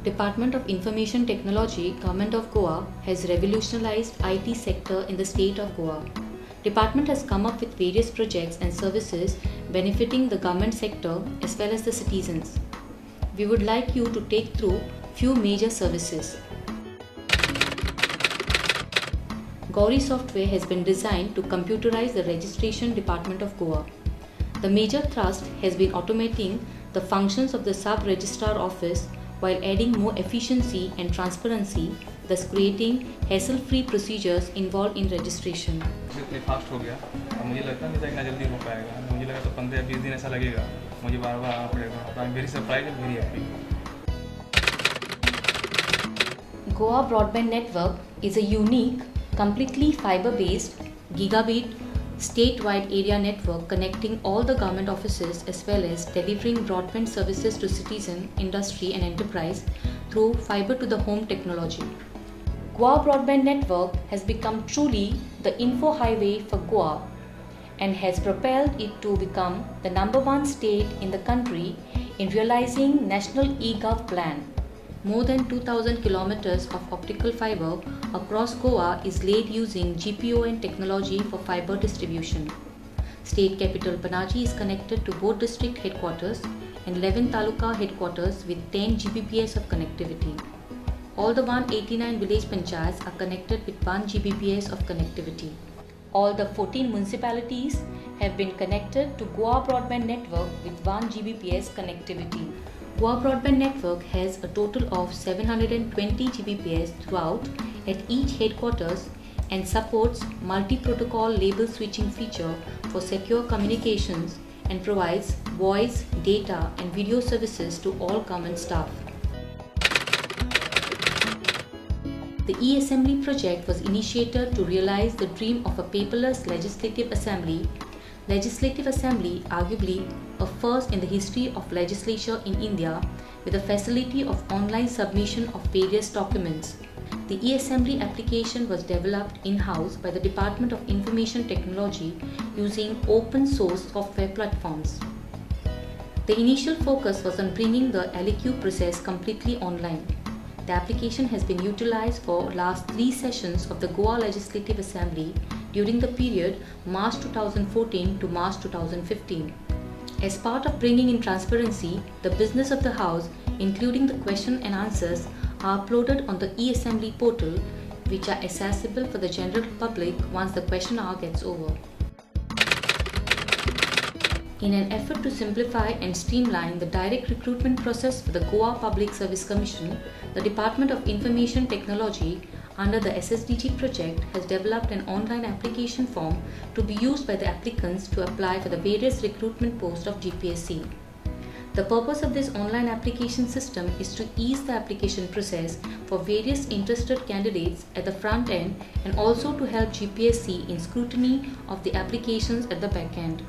Department of Information Technology, Government of Goa has revolutionized IT sector in the state of Goa. Department has come up with various projects and services benefiting the government sector as well as the citizens. We would like you to take through few major services. Gauri software has been designed to computerize the registration department of Goa. The major thrust has been automating the functions of the sub-registrar office while adding more efficiency and transparency, thus creating hassle-free procedures involved in registration. इतनी fast हो गया अब मुझे लगता नहीं था इतना जल्दी हो पाएगा. मुझे लगा तो 15-20 दिन ऐसा लगेगा. मुझे बार-बार आना पड़ेगा. तो I am very surprised and very happy. Goa Broadband Network is a unique, completely fiber-based, gigabit, statewide area network connecting all the government offices as well as delivering broadband services to citizen, industry and enterprise through fiber to the home technology. Goa Broadband Network has become truly the info highway for Goa and has propelled it to become the #1 state in the country in realizing National eGov plan. More than 2,000 kilometers of optical fiber across Goa is laid using GPON technology for fiber distribution. State capital Panaji is connected to both district headquarters and 11 taluka headquarters with 10 Gbps of connectivity. All the 189 village panchayats are connected with 1 Gbps of connectivity. All the 14 municipalities have been connected to Goa Broadband Network with 1 Gbps connectivity. Goa Broadband Network has a total of 720 Gbps throughout at each headquarters and supports multi-protocol label switching feature for secure communications and provides voice, data and video services to all government staff. The e-Assembly project was initiated to realize the dream of a paperless legislative assembly. Legislative Assembly, arguably a first in the history of legislature in India, with the facility of online submission of various documents. The e-Assembly application was developed in-house by the Department of Information Technology using open source software platforms. The initial focus was on bringing the LEQ process completely online. The application has been utilized for last 3 sessions of the Goa Legislative Assembly during the period March 2014 to March 2015. As part of bringing in transparency, the business of the House, including the question and answers, are uploaded on the e-Assembly portal, which are accessible for the general public once the question hour gets over. In an effort to simplify and streamline the direct recruitment process for the Goa Public Service Commission, the Department of Information Technology under the SSDG project has developed an online application form to be used by the applicants to apply for the various recruitment posts of GPSC. The purpose of this online application system is to ease the application process for various interested candidates at the front end and also to help GPSC in scrutiny of the applications at the back end.